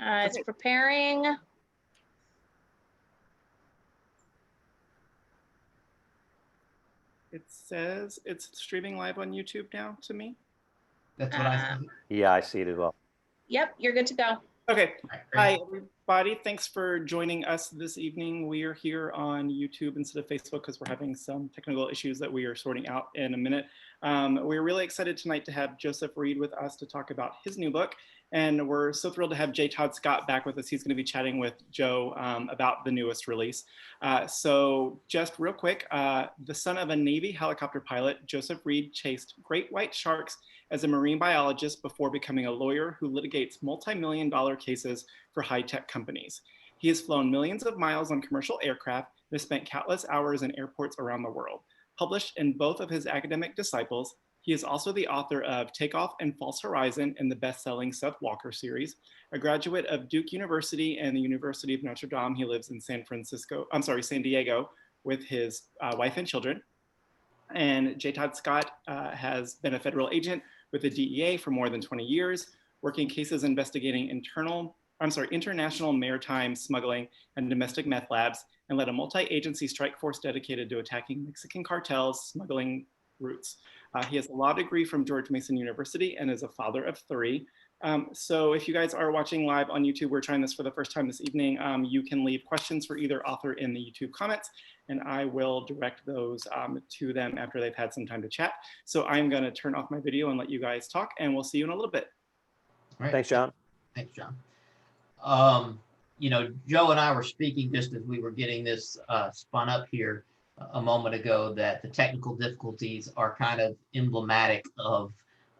It's preparing. It says it's streaming live on YouTube now to me. That's what I see. Yeah, I see it as well. Yep, you're good to go. Okay. Right, Hi, everybody. Thanks for joining us this evening. We are here on YouTube instead of Facebook because we're having some technical issues that we are sorting out in a minute. We're really excited tonight to have Joseph Reid with us to talk about his new book. And we're so thrilled to have Todd Scott back with us. He's going to be chatting with Joe about the newest release. So just real quick, the son of a Navy helicopter pilot, Joseph Reid chased great white sharks as a marine biologist before becoming a lawyer who litigates multi-million-dollar cases for high-tech companies. He has flown millions of miles on commercial aircraft and has spent countless hours in airports around the world. Published in both of his academic disciples, he is also the author of Takeoff and False Horizon in the best-selling Seth Walker series. A graduate of Duke University and the University of Notre Dame, he lives in San Diego with his wife and children. And Todd Scott has been a federal agent with the DEA for more than 20 years, working cases investigating international maritime smuggling and domestic meth labs, and led a multi-agency strike force dedicated to attacking Mexican cartels, smuggling routes. He has a law degree from George Mason University and is a father of 3. So if you guys are watching live on YouTube, we're trying this for the first time this evening, you can leave questions for either author in the YouTube comments, and I will direct those to them after they've had some time to chat. So I'm going to turn off my video and let you guys talk, and we'll see you in a little bit. All right. Thanks, John. Thanks, John. You know, Joe and I were speaking just as we were getting this spun up here a moment ago, that the technical difficulties are kind of emblematic of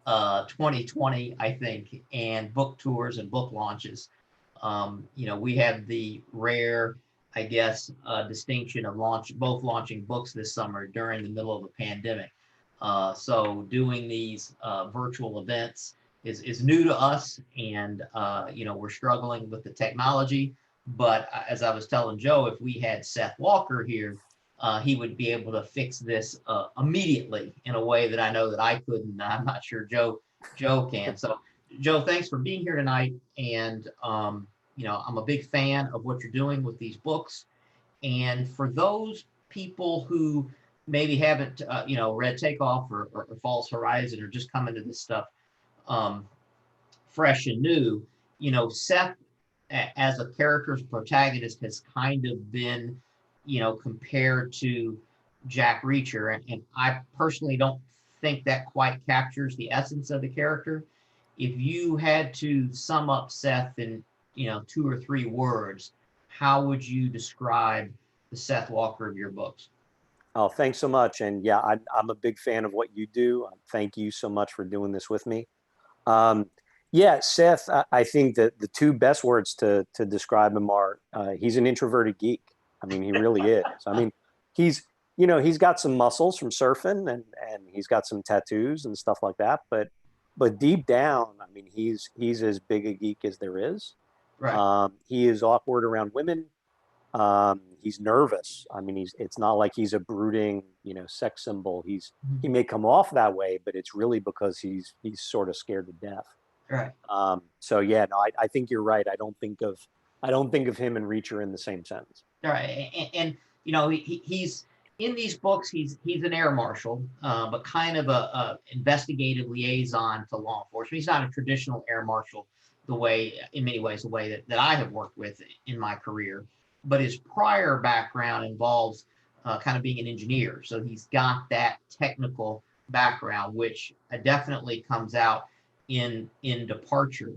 2020, I think, and book tours and book launches. You know, we have the rare, I guess, distinction of both launching books this summer during the middle of a pandemic. So doing these virtual events is new to us, and you know, we're struggling with the technology. But as I was telling Joe, if we had Seth Walker here, he would be able to fix this immediately in a way that I know that I couldn't. I'm not sure Joe can. So Joe, thanks for being here tonight. And you know, I'm a big fan of what you're doing with these books. And for those people who maybe haven't you know, read Takeoff or False Horizon, or just coming to this stuff fresh and new, you know, Seth as a character's protagonist has kind of been, you know, compared to Jack Reacher, and I personally don't think that quite captures the essence of the character. If you had to sum up Seth in, you know, 2 or 3 words, how would you describe the Seth Walker of your books? Oh, thanks so much. And yeah, I'm a big fan of what you do. Thank you so much for doing this with me. Yeah, Seth, I think that the 2 best words to describe him are, he's an introverted geek. I mean, he really is. I mean, he's got some muscles from surfing, and he's got some tattoos and stuff like that. But deep down, I mean, he's as big a geek as there is. Right. He is awkward around women. He's nervous. I mean, it's not like he's a brooding, you know, sex symbol. He may come off that way, but it's really because he's sort of scared to death. Right. So yeah, no, I think you're right. I don't think of him and Reacher in the same sentence. All right. And you know, he's in these books, he's an air marshal, but kind of a investigative liaison to law enforcement. He's not a traditional air marshal in many ways, the way that I have worked with in my career. But his prior background involves kind of being an engineer. So he's got that technical background, which definitely comes out in Departure.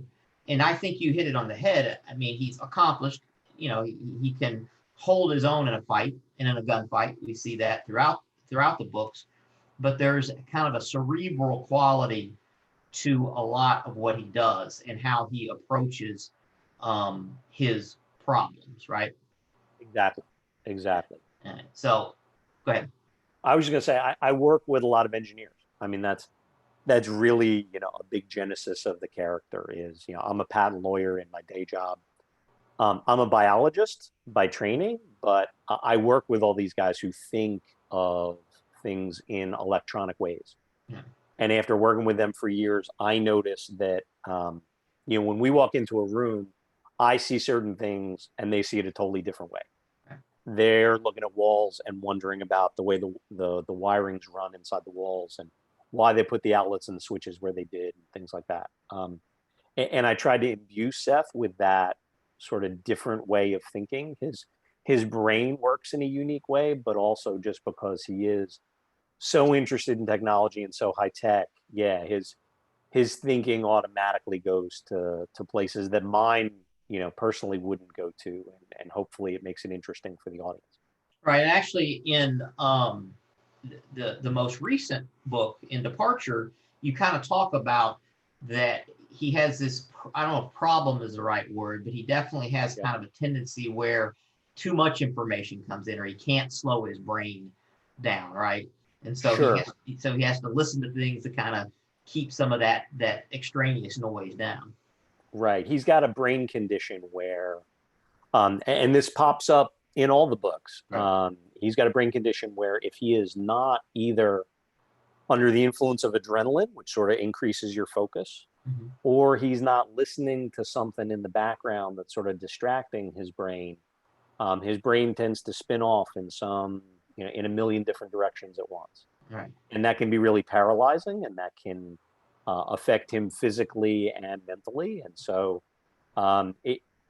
And I think you hit it on the head. I mean, he's accomplished. You know, he can hold his own in a fight and in a gunfight. We see that throughout the books. But there's kind of a cerebral quality to a lot of what he does and how he approaches his problems, right? Exactly. So go ahead. I was just gonna say, I work with a lot of engineers. I mean, that's really, you know, a big genesis of the character is, you know, I'm a patent lawyer in my day job. I'm a biologist by training, but I work with all these guys who think of things in electronic ways. Yeah. And after working with them for years, I noticed that, you know, when we walk into a room, I see certain things and they see it a totally different way. They're looking at walls and wondering about the way the wirings run inside the walls and why they put the outlets and the switches where they did and things like that. And I tried to imbue Seth with that sort of different way of thinking. His brain works in a unique way, but also just because he is so interested in technology and so high tech, yeah, his thinking automatically goes to places that mine, personally wouldn't go to, and hopefully it makes it interesting for the audience. Right. And actually, in the most recent book, in Departure, you kind of talk about that he has this, I don't know if problem is the right word, but he definitely has kind of a tendency where too much information comes in, or he can't slow his brain down, right? And so Sure. he has to listen to things to kind of keep some of that extraneous noise down. Right. He's got a brain condition where, and this pops up in all the books. Right. He's got a brain condition where if he is not either under the influence of adrenaline, which sort of increases your focus, or he's not listening to something in the background that's sort of distracting his brain tends to spin off in in a million different directions at once. Right. And that can be really paralyzing, and that can affect him physically and mentally. And so,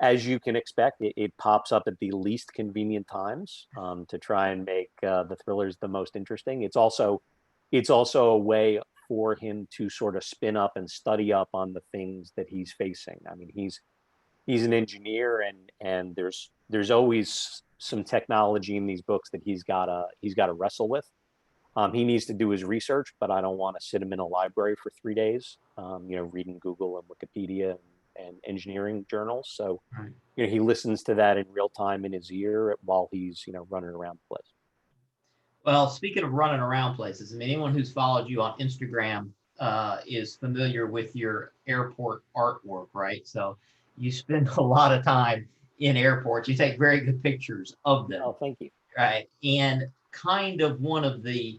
as you can expect, it pops up at the least convenient times to try and make the thrillers the most interesting. It's also a way for him to sort of spin up and study up on the things that he's facing. I mean, he's an engineer, and there's always some technology in these books that he's got to wrestle with. He needs to do his research, but I don't want to sit him in a library for 3 days, reading Google and Wikipedia and engineering journals. So, he listens to that in real time in his ear while he's, running around the place. Well, speaking of running around places, I mean, anyone who's followed you on Instagram is familiar with your airport artwork, right? So you spend a lot of time in airports. You take very good pictures of them. Oh, thank you. Right. And kind of one of the,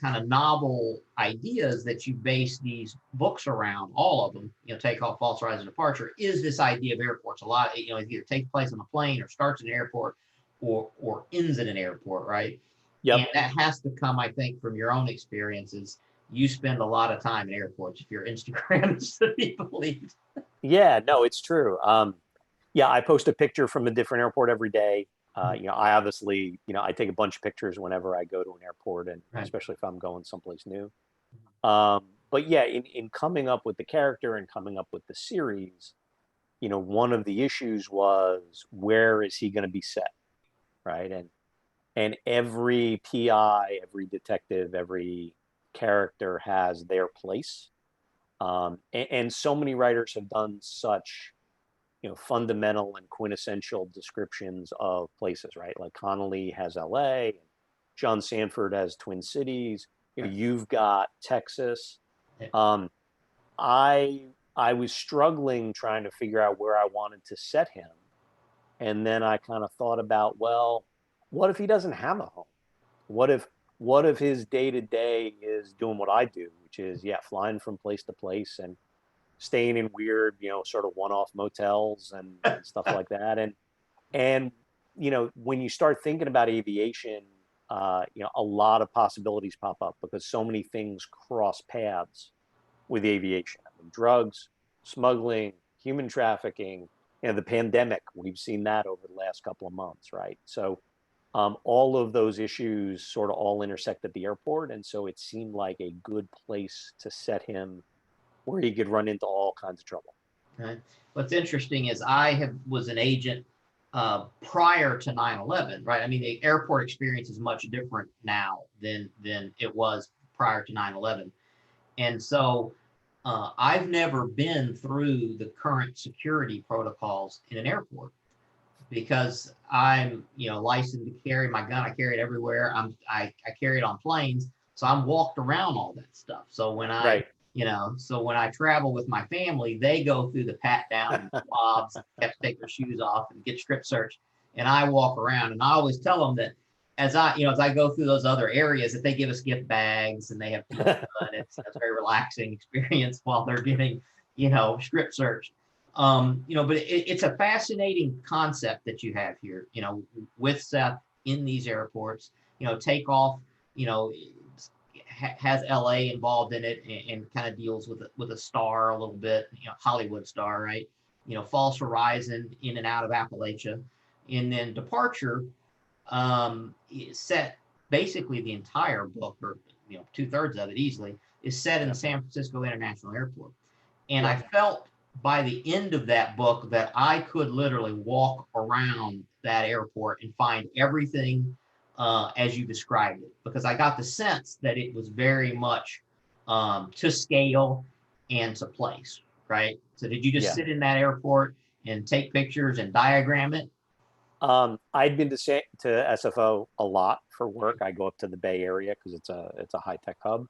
kind of novel ideas that you base these books around, all of them, Takeoff, False, Rise, and Departure, is this idea of airports. A lot, it either takes place on a plane or starts in an airport or ends in an airport, right? Yep. And that has to come, I think, from your own experiences. You spend a lot of time in airports, if your Instagram is to be believed. Yeah, no, it's true. I post a picture from a different airport every day. I obviously, I take a bunch of pictures whenever I go to an airport, and especially if I'm going someplace new. But yeah, in coming up with the character and coming up with the series, one of the issues was, where is he going to be set, right? And every PI, every detective, every character has their place. And so many writers have done such, fundamental and quintessential descriptions of places, right? Like Connolly has LA, John Sanford has Twin Cities, you've got Texas. I was struggling trying to figure out where I wanted to set him. And then I kind of thought about, well, what if he doesn't have a home? What if his day-to-day is doing what I do, which is, flying from place to place and staying in weird, sort of one-off motels and stuff like that. And when you start thinking about aviation, a lot of possibilities pop up because so many things cross paths with aviation. I mean, drugs, smuggling, human trafficking, the pandemic, we've seen that over the last couple of months, right? So all of those issues sort of all intersect at the airport. And so it seemed like a good place to set him where he could run into all kinds of trouble. Okay. What's interesting is I was an agent prior to 9/11, right? I mean, the airport experience is much different now than it was prior to 9/11. And so I've never been through the current security protocols in an airport because I'm, licensed to carry my gun. I carry it everywhere. I carry it on planes. So I'm walked around all that stuff. So when when I travel with my family, they go through the pat down and swabs, have to take their shoes off and get strip searched. And I walk around, and I always tell them that as I go through those other areas, that they give us gift bags and they have pizza, and it's a very relaxing experience while they're getting, strip searched. But it's a fascinating concept that you have here, with Seth in these airports, takeoff, has LA involved in it, and kind of deals with a star a little bit, Hollywood star, right? False Horizon in and out of Appalachia. And then Departure, set basically the entire book, or 2/3 of it easily, is set in the San Francisco International Airport. And I felt by the end of that book that I could literally walk around that airport and find everything as you described it, because I got the sense that it was very much to scale and to place, right? So did you just sit in that airport and take pictures and diagram it? I'd been to SFO a lot for work. I go up to the Bay Area because it's a high tech hub.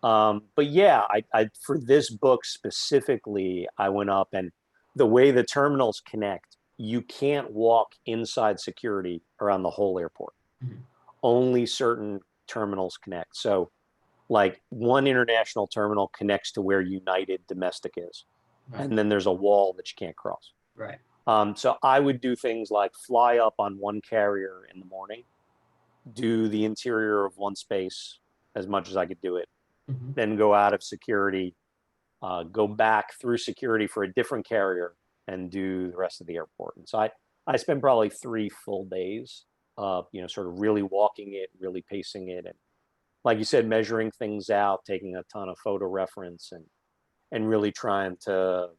But yeah, I for this book specifically, I went up, and the way the terminals connect, you can't walk inside security around the whole airport. Mm-hmm. Only certain terminals connect. So like one international terminal connects to where United domestic is. Right. And then there's a wall that you can't cross. Right. So I would do things like fly up on one carrier in the morning, do the interior of one space as much as I could do it, mm-hmm. then go out of security, go back through security for a different carrier, and do the rest of the airport. And so I spent probably 3 full days, sort of really walking it, really pacing it, and like you said, measuring things out, taking a ton of photo reference, and really trying to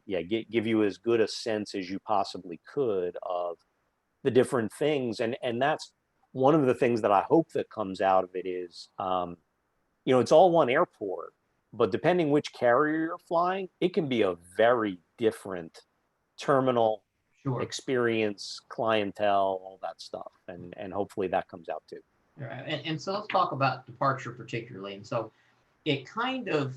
give you as good a sense as you possibly could of the different things. And that's one of the things that I hope that comes out of it is, it's all one airport, but depending which carrier you're flying, it can be a very different terminal experience, clientele, all that stuff. And hopefully that comes out too. Right. And so let's talk about Departure particularly. And so it kind of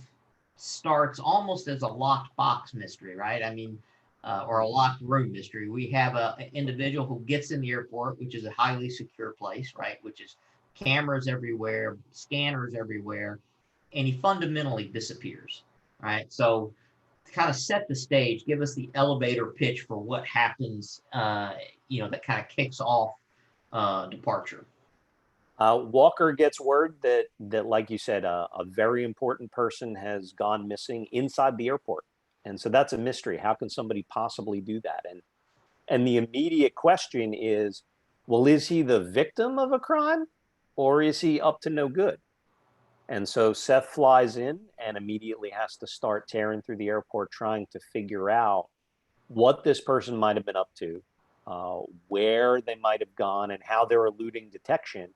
starts almost as a locked box mystery, right? I mean, or a locked room mystery. We have an individual who gets in the airport, which is a highly secure place, right? Which is cameras everywhere, scanners everywhere, and he fundamentally disappears, right? So to kind of set the stage, give us the elevator pitch for what happens, that kind of kicks off Departure. Walker gets word that like you said, a very important person has gone missing inside the airport. And so that's a mystery. How can somebody possibly do that? And the immediate question is, well, is he the victim of a crime, or is he up to no good? And so Seth flies in and immediately has to start tearing through the airport, trying to figure out what this person might have been up to, where they might have gone, and how they're eluding detection,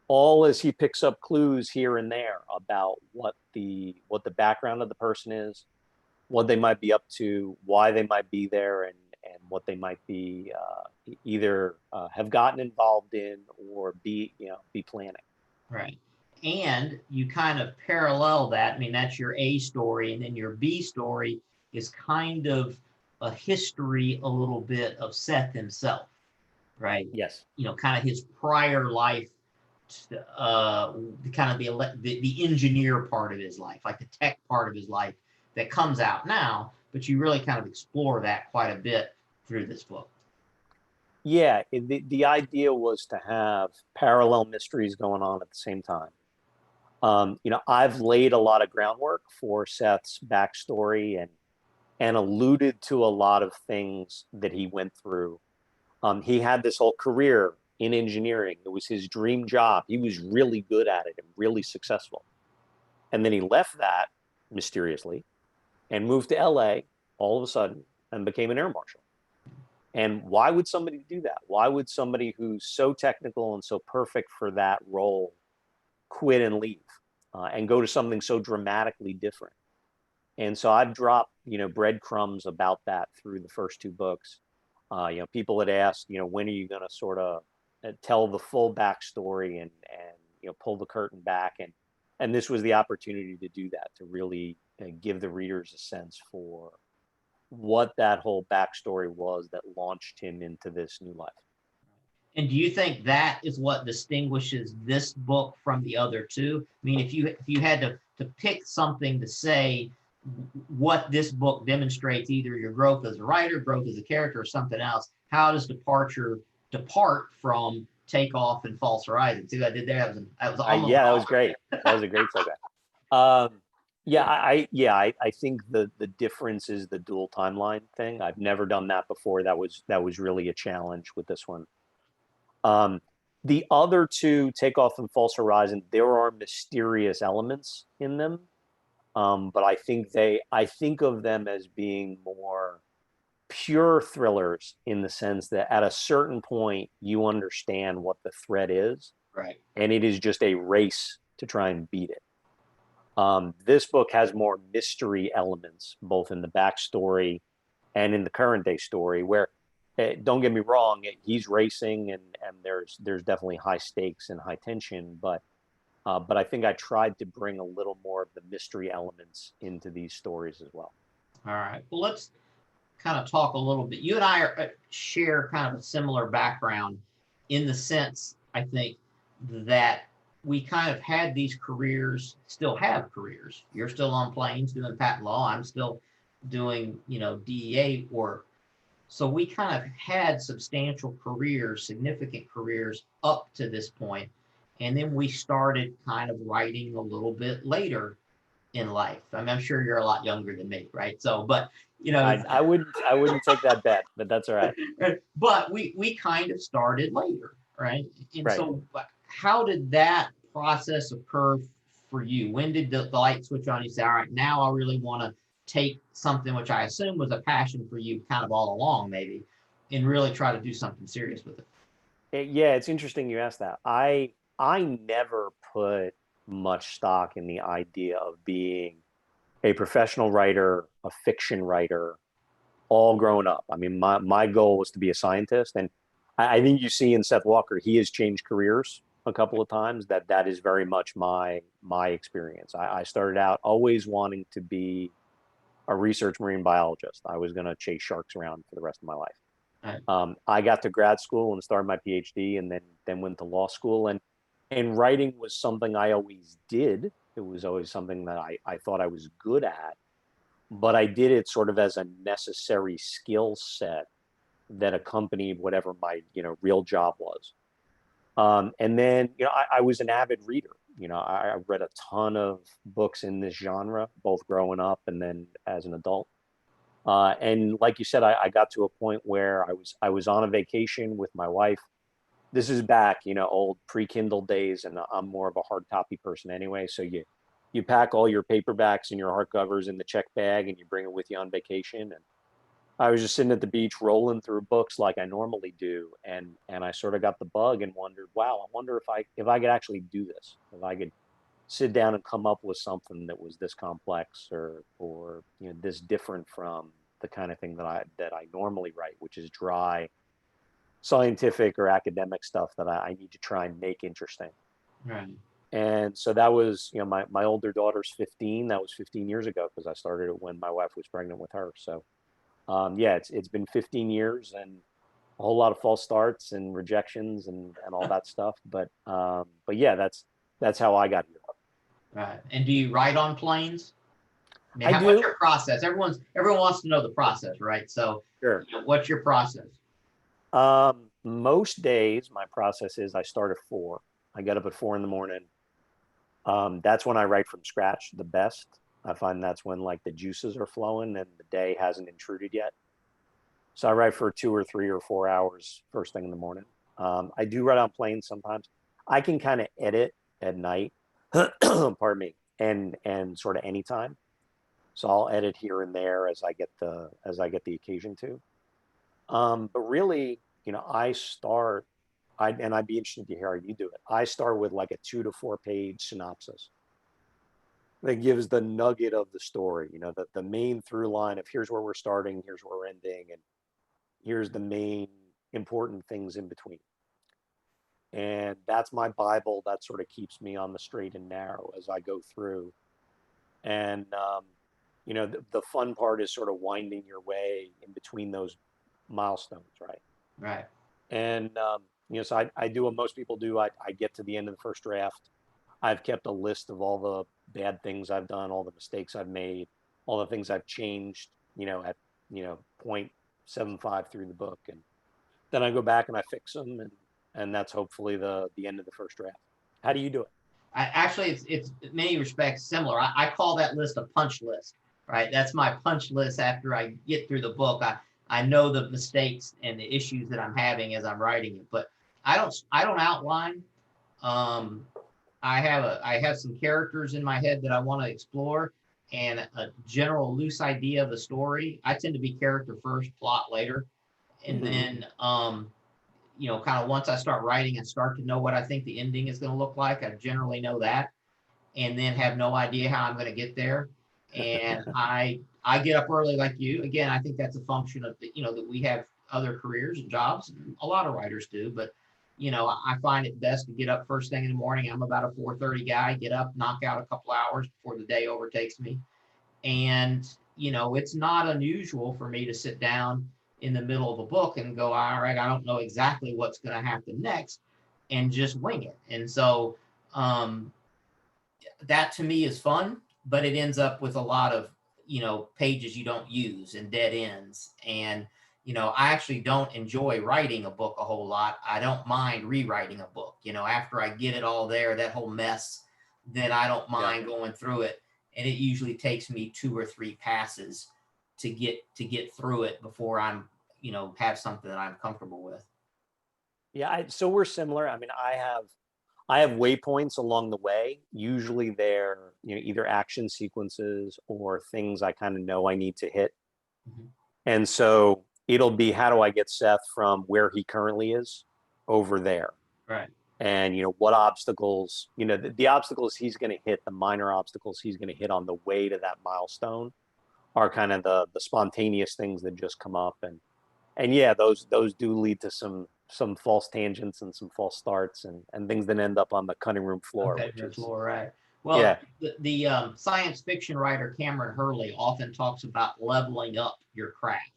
all as he picks up clues here and there about what the background of the person is, what they might be up to, why they might be there, and what they might be either have gotten involved in or be planning. Right. And you kind of parallel that. I mean, that's your A story, and then your B story is kind of a history a little bit of Seth himself, right? Yes. Kind of his prior life, kind of the engineer part of his life, like the tech part of his life that comes out now, but you really kind of explore that quite a bit through this book. Yeah, the idea was to have parallel mysteries going on at the same time. I've laid a lot of groundwork for Seth's backstory and alluded to a lot of things that he went through. He had this whole career in engineering. It was his dream job. He was really good at it and really successful. And then he left that mysteriously and moved to LA all of a sudden and became an air marshal. And why would somebody do that? Why would somebody who's so technical and so perfect for that role quit and leave and go to something so dramatically different? And so I've dropped, breadcrumbs about that through the first 2 books. People had asked, when are you going to sort of tell the full backstory and pull the curtain back, and this was the opportunity to do that, to really give the readers a sense for what that whole backstory was that launched him into this new life. And do you think that is what distinguishes this book from the other 2? I mean, if you had to pick something to say what this book demonstrates, either your growth as a writer, growth as a character, or something else. How does departure depart from Takeoff and False Horizons? See what I did there? That was almost yeah, that was great. That was a great subject. Yeah, I think the difference is the dual timeline thing. I've never done that before. That was really a challenge with this one. The other two, Takeoff and False Horizon, there are mysterious elements in them, but I think of them as being more pure thrillers in the sense that at a certain point you understand what the threat is, right. and it is just a race to try and beat it. This book has more mystery elements, both in the backstory and in the current day story, where, don't get me wrong, he's racing and there's definitely high stakes and high tension, but I think I tried to bring a little more of the mystery elements into these stories as well. All right. Well, let's kind of talk a little bit. You and I share kind of a similar background in the sense, I think, that we kind of had these careers, still have careers. You're still on planes doing patent law. I'm still doing, DEA work. So we kind of had substantial careers, significant careers up to this point. And then we started kind of writing a little bit later in life. I mean, I'm sure you're a lot younger than me, right? So, but I wouldn't take that bet, but that's all right. But we kind of started later, right? And right. So how did that process occur for you? When did the light switch on? You say, all right, now I really want to take something which I assume was a passion for you kind of all along, maybe, and really try to do something serious with it. Yeah, it's interesting you asked that. I never put much stock in the idea of being a professional writer, a fiction writer, all grown up. I mean, my goal was to be a scientist, and I think you see in Seth Walker, he has changed careers a couple of times. That is very much my experience. I started out always wanting to be a research marine biologist. I was going to chase sharks around for the rest of my life. Right. I got to grad school and started my PhD, and then went to law school. And writing was something I always did. It was always something that I thought I was good at, but I did it sort of as a necessary skill set that accompanied whatever my real job was. And then I was an avid reader. I read a ton of books in this genre, both growing up and then as an adult. And like you said, I got to a point where I was on a vacation with my wife. This is back, old pre-Kindle days, and I'm more of a hard copy person anyway. So you pack all your paperbacks and your hardcovers in the check bag, and you bring it with you on vacation. And I was just sitting at the beach rolling through books like I normally do, and I sort of got the bug and wondered, wow, I wonder if I could actually do this, if I could sit down and come up with something that was this complex or this different from the kind of thing that I normally write, which is dry scientific or academic stuff that I need to try and make interesting. Right. And so that was, my older daughter's 15. That was 15 years ago, because I started it when my wife was pregnant with her. So yeah, it's been 15 years and a whole lot of false starts and rejections and all that stuff. But yeah, that's how I got here. Right. And do you write on planes? I do. What's your process? Everyone wants to know the process, right? So Sure. What's your process? Most days my process is I start at 4. I get up at 4 a.m. That's when I write from scratch the best. I find that's when like the juices are flowing and the day hasn't intruded yet. So I write for 2 or 3 or 4 hours first thing in the morning. I do write on planes sometimes. I can kind of edit at night, pardon me, and sort of anytime. So I'll edit here and there as I get the occasion to. But really, I'd be interested to hear how you do it. I start with like a 2 to 4 page synopsis that gives the nugget of the story, the main through line of here's where we're starting, here's where we're ending, and here's the main important things in between. And that's my Bible. That sort of keeps me on the straight and narrow as I go through. And, the fun part is sort of winding your way in between those milestones, right? Right. And, so I do what most people do. I get to the end of the first draft. I've kept a list of all the bad things I've done, all the mistakes I've made, all the things I've changed, at, 0.75 through the book. And then I go back and I fix them, and that's hopefully the end of the first draft. How do you do it? It's in many respects similar. I call that list a punch list, right? That's my punch list after I get through the book. I know the mistakes and the issues that I'm having as I'm writing it, but I don't outline. I have some characters in my head that I want to explore and a general loose idea of the story. I tend to be character first, plot later. And then, kind of once I start writing and start to know what I think the ending is going to look like, I generally know that, and then have no idea how I'm going to get there. And I get up early like you. Again, I think that's a function of that we have other careers and jobs. And a lot of writers do, but I find it best to get up first thing in the morning. I'm about a 4:30 guy. Get up, knock out a couple hours before the day overtakes me. And it's not unusual for me to sit down in the middle of a book and go, all right, I don't know exactly what's going to happen next, and just wing it. And so that to me is fun, but it ends up with a lot of pages you don't use and dead ends. And I actually don't enjoy writing a book a whole lot. I don't mind rewriting a book. After I get it all there, that whole mess, then I don't mind going through it. And it usually takes me 2 or 3 passes to get through it before I'm, have something that I'm comfortable with. Yeah, so we're similar. I mean, I have waypoints along the way. Usually they're, either action sequences or things I kind of know I need to hit. And so it'll be, how do I get Seth from where he currently is over there? Right. And, what obstacles, the obstacles he's going to hit, the minor obstacles he's going to hit on the way to that milestone are kind of the spontaneous things that just come up. And yeah, those do lead to some false tangents and some false starts and things that end up on the cutting room floor. Right. Well, the science fiction writer Cameron Hurley often talks about leveling up your craft,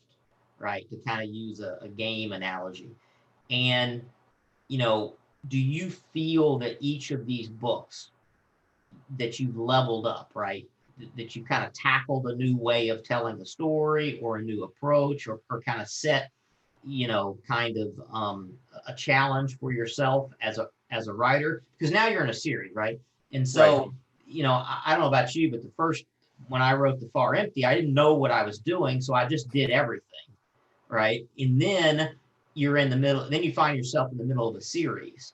right? To kind of use a game analogy. And, do you feel that each of these books that you've leveled up, right? That you kind of tackled a new way of telling a story or a new approach or kind of set, kind of a challenge for yourself as a writer? Because now you're in a series, right? And so, I don't know about you, but when I wrote The Far Empty, I didn't know what I was doing. So I just did everything, right? And then you're in the middle, then you find yourself in the middle of a series.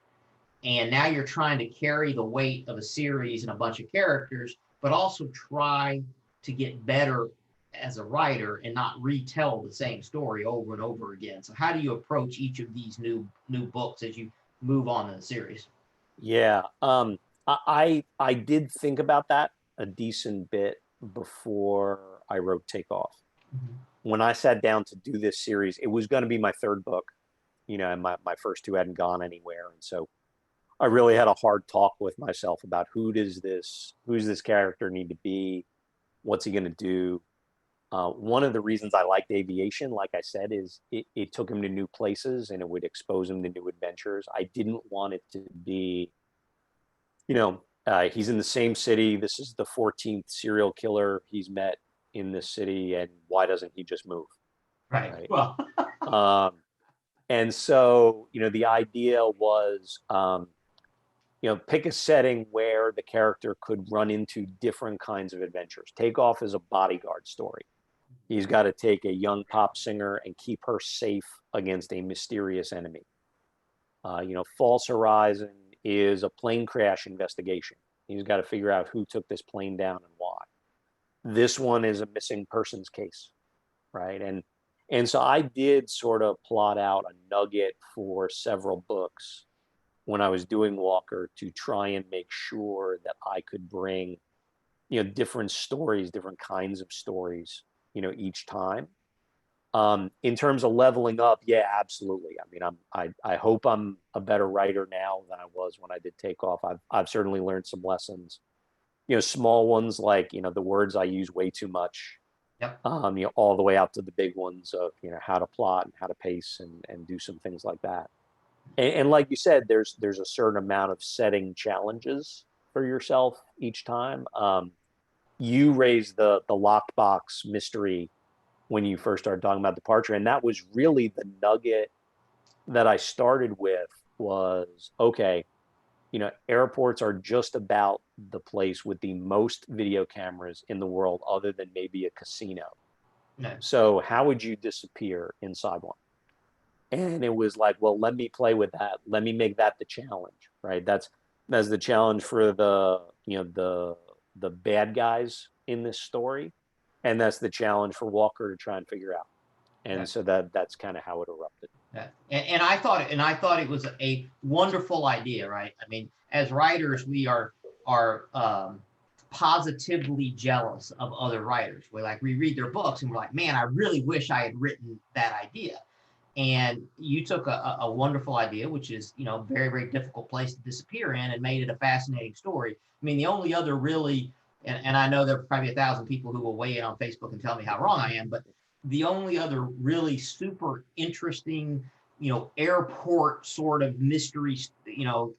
And now you're trying to carry the weight of a series and a bunch of characters, but also try to get better as a writer and not retell the same story over and over again. So how do you approach each of these new books as you move on in the series? Yeah. I did think about that a decent bit before I wrote Takeoff. When I sat down to do this series, it was going to be my 3rd book, and my first 2 hadn't gone anywhere. And so I really had a hard talk with myself about who's this character need to be? What's he going to do? One of the reasons I liked aviation, like I said, is it took him to new places and it would expose him to new adventures. I didn't want it to be, he's in the same city. This is the 14th serial killer he's met in this city, and why doesn't he just move? Right. Well, and so, the idea was, pick a setting where the character could run into different kinds of adventures. Takeoff is a bodyguard story. He's got to take a young pop singer and keep her safe against a mysterious enemy. False Horizon is a plane crash investigation. He's got to figure out who took this plane down and why. This one is a missing persons case, right? And so I did sort of plot out a nugget for several books when I was doing Walker to try and make sure that I could bring, different stories, different kinds of stories, each time. In terms of leveling up, yeah, absolutely. I mean, I hope I'm a better writer now than I was when I did Takeoff. I've certainly learned some lessons, small ones like, the words I use way too much. Yep. All the way out to the big ones of, how to plot and how to pace and do some things like that. And like you said, there's a certain amount of setting challenges for yourself each time. you raised the lockbox mystery when you first started talking about departure, and that was really the nugget that I started with. Was okay, airports are just about the place with the most video cameras in the world, other than maybe a casino. No. So how would you disappear inside one? And it was like, well, let me play with that. Let me make that the challenge, right? That's the challenge for the bad guys in this story, and that's the challenge for Walker to try and figure out. And Okay. so that's kind of how it erupted. Yeah. And I thought it was a wonderful idea, right? I mean, as writers, we are positively jealous of other writers. We read their books and we're like, man, I really wish I had written that idea. And you took a wonderful idea, which is, very, very difficult place to disappear in, and made it a fascinating story. I mean, the only other really, and I know there are probably 1,000 people who will weigh in on Facebook and tell me how wrong I am, but the only other really super interesting, airport sort of mystery,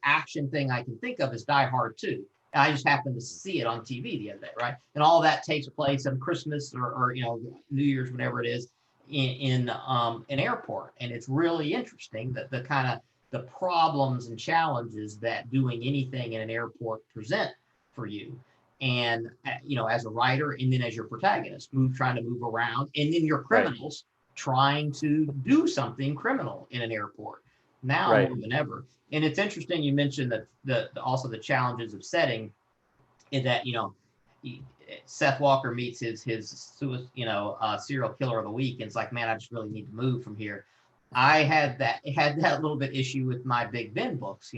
action thing I can think of is Die Hard 2. And I just happened to see it on TV the other day, right? And all that takes place on Christmas or New Year's, whatever it is, in an airport. And it's really interesting that the kind of the problems and challenges that doing anything in an airport present for you. And as a writer, and then as your protagonist, trying to move around, and then your criminals trying to do something criminal in an airport now more than ever. And it's interesting you mentioned that also the challenges of setting, is that Seth Walker meets his serial killer of the week, and it's like, man, I just really need to move from here. I had that little bit issue with my Big Ben books.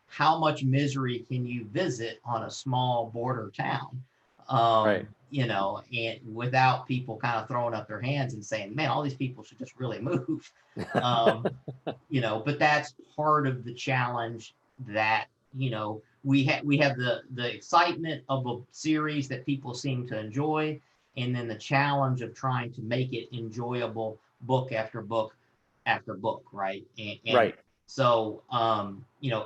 How much misery can you visit on a small border town? And without people kind of throwing up their hands and saying, man, all these people should just really move. But that's part of the challenge that, we have the excitement of a series that people seem to enjoy, and then the challenge of trying to make it enjoyable book after book after book, right? And so,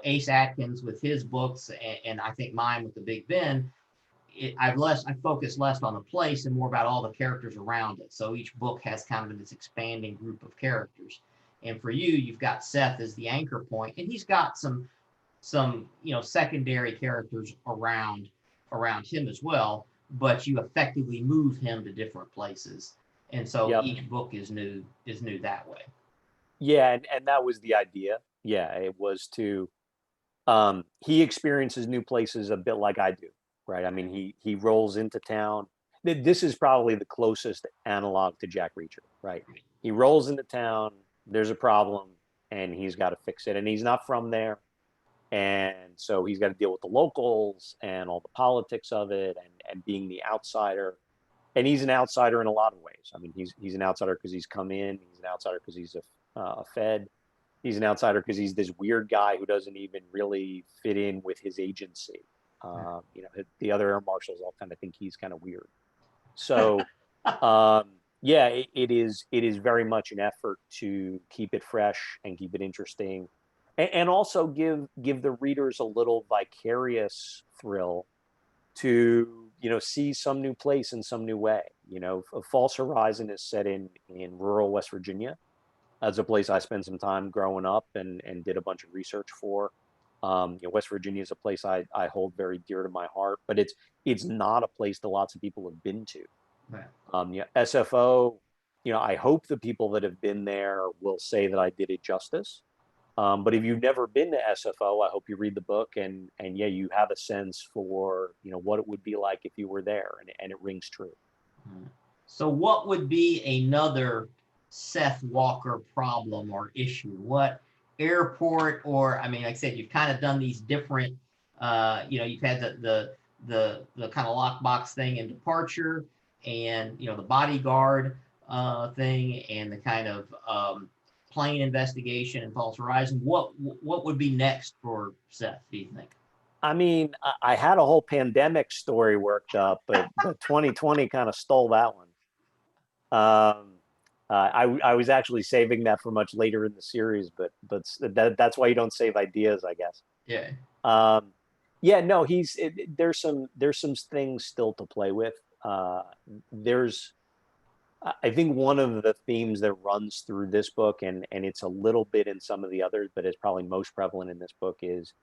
Ace Atkins with his books, and I think mine with the Big Ben, I focus less on the place and more about all the characters around it. So each book has kind of this expanding group of characters. And for you, you've got Seth as the anchor point, and he's got some secondary characters around him as well, but you effectively move him to different places. And so each book is new that way. Yeah, and that was the idea. Yeah, it was to he experiences new places a bit like I do, right? I mean, he rolls into town. This is probably the closest analog to Jack Reacher, right? He rolls into town, there's a problem, and he's got to fix it. And he's not from there. And so he's got to deal with the locals and all the politics of it, and being the outsider. And he's an outsider in a lot of ways. I mean, he's an outsider because he's come in. He's an outsider because he's a Fed. He's an outsider because he's this weird guy who doesn't even really fit in with his agency. The other air marshals all kind of think he's kind of weird. So, it is very much an effort to keep it fresh and keep it interesting, and also give the readers a little vicarious thrill to see some new place in some new way. A False Horizon is set in rural West Virginia. That's a place I spent some time growing up and did a bunch of research for. West Virginia is a place I hold very dear to my heart, but it's not a place that lots of people have been to. Right. SFO, I hope the people that have been there will say that I did it justice. But if you've never been to SFO, I hope you read the book and you have a sense for, what it would be like if you were there, and it rings true. So what would be another Seth Walker problem or issue? What airport, or, I mean, like I said, you've kind of done these different, you've had the kind of lockbox thing in Departure, and, the bodyguard thing, and the kind of plane investigation in False Horizon. What would be next for Seth, do you think? I mean, I had a whole pandemic story worked up, but 2020 kind of stole that one. I was actually saving that for much later in the series, but that's why you don't save ideas, I guess. Yeah. Yeah, no, there's some things still to play with. There's I think one of the themes that runs through this book, and it's a little bit in some of the others, but it's probably most prevalent in this book, is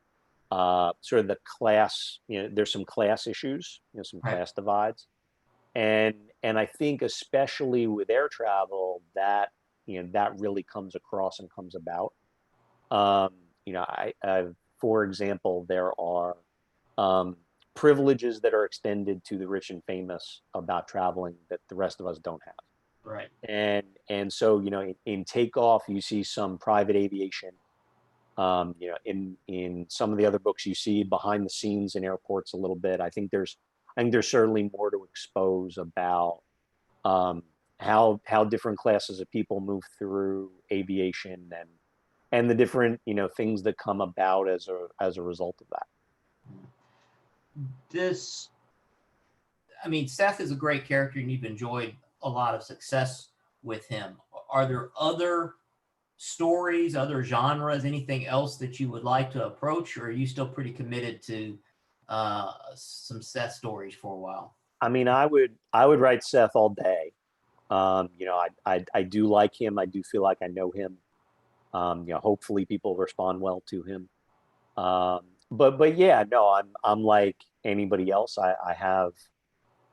sort of the class. There's some class issues, some Right. class divides, and I think especially with air travel, that that really comes across and comes about. Um, for example, there are privileges that are extended to the rich and famous about traveling that the rest of us don't have. Right. And so in takeoff you see some private aviation. In some of the other books you see behind the scenes in airports a little bit. I think there's certainly more to expose about how different classes of people move through aviation, and the different things that come about as a result of that. Seth is a great character, and you've enjoyed a lot of success with him. Are there other stories, other genres, anything else that you would like to approach, or are you still pretty committed to some Seth stories for a while? I would write Seth all day. I do like him. I do feel like I know him. Hopefully people respond well to him. But yeah, no, I'm like anybody else. I have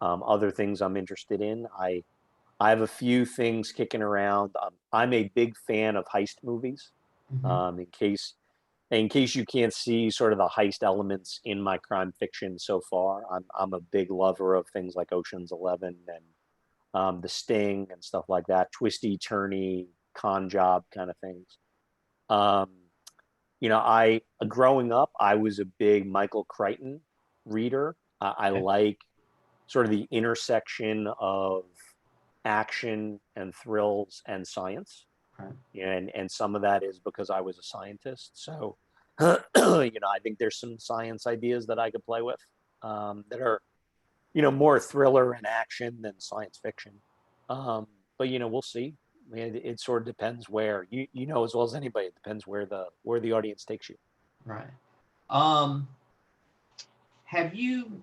other things I'm interested in. I have a few things kicking around. I'm a big fan of heist movies. Mm-hmm. In case you can't see sort of the heist elements in my crime fiction so far, I'm a big lover of things like Ocean's 11 and The Sting and stuff like that, twisty, turny, con job kind of things. Um, I growing up, I was a big Michael Crichton reader. I Okay. like sort of the intersection of action and thrills and science. Right. And some of that is because I was a scientist. So, I think there's some science ideas that I could play with that are, more thriller and action than science fiction. But we'll see. It sort of depends where you know as well as anybody. It depends where the audience takes you. Right. Have you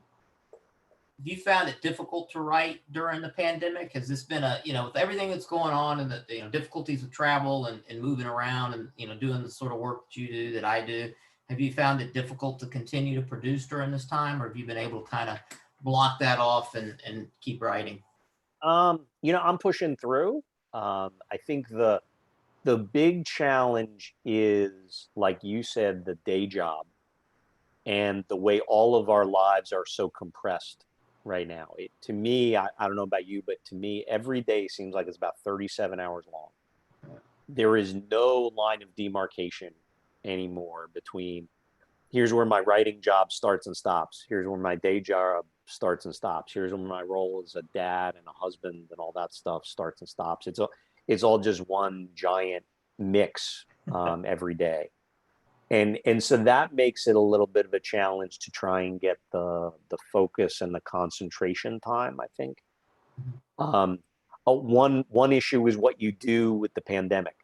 found it difficult to write during the pandemic? Has this been with everything that's going on and the difficulties of travel and moving around and doing the sort of work that you do, that I do, have you found it difficult to continue to produce during this time, or have you been able to kind of block that off and keep writing? I'm pushing through. I think the big challenge is, like you said, the day job and the way all of our lives are so compressed right now. To me, I don't know about you, but to me, every day seems like it's about 37 hours long. There is no line of demarcation anymore between here's where my writing job starts and stops. Here's where my day job starts and stops. Here's where my role as a dad and a husband and all that stuff starts and stops. It's all just one giant mix every day. And so that makes it a little bit of a challenge to try and get the focus and the concentration time, I think. One issue is what you do with the pandemic,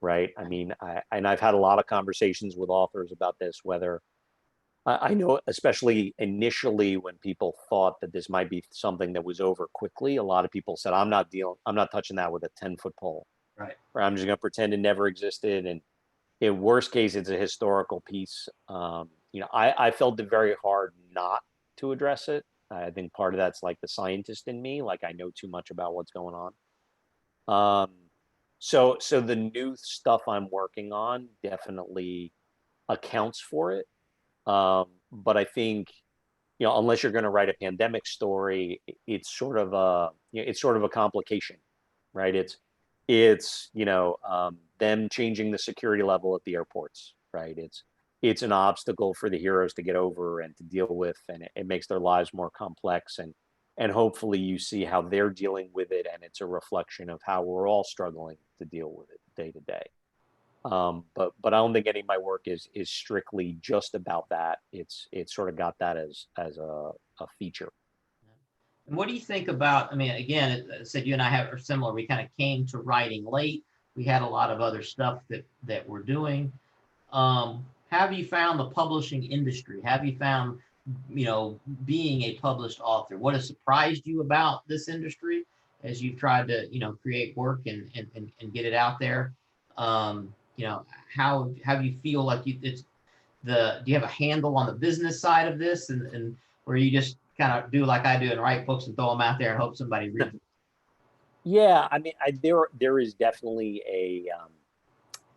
right? And I've had a lot of conversations with authors about this, whether I know, especially initially when people thought that this might be something that was over quickly, a lot of people said, I'm not touching that with a 10-foot pole. Right. Or I'm just going to pretend it never existed. And in worst case, it's a historical piece. I felt it very hard not to address it. I think part of that's like the scientist in me, like I know too much about what's going on. So the new stuff I'm working on definitely accounts for it. But I think, unless you're going to write a pandemic story, it's sort of a complication, right? It's them changing the security level at the airports, right? It's an obstacle for the heroes to get over and to deal with, and it makes their lives more complex, and hopefully you see how they're dealing with it, and it's a reflection of how we're all struggling to deal with it day to day. But I don't think any of my work is strictly just about that. It's sort of got that as a feature. And what do you think about, again, I said you and I are similar. We kind of came to writing late. We had a lot of other stuff that we're doing. How have you found the publishing industry? Have you found, being a published author? What has surprised you about this industry as you've tried to, create work and get it out there? How do you feel like do you have a handle on the business side of this, and where you just kind of do like I do and write books and throw them out there and hope somebody reads them? Yeah, I mean, there is definitely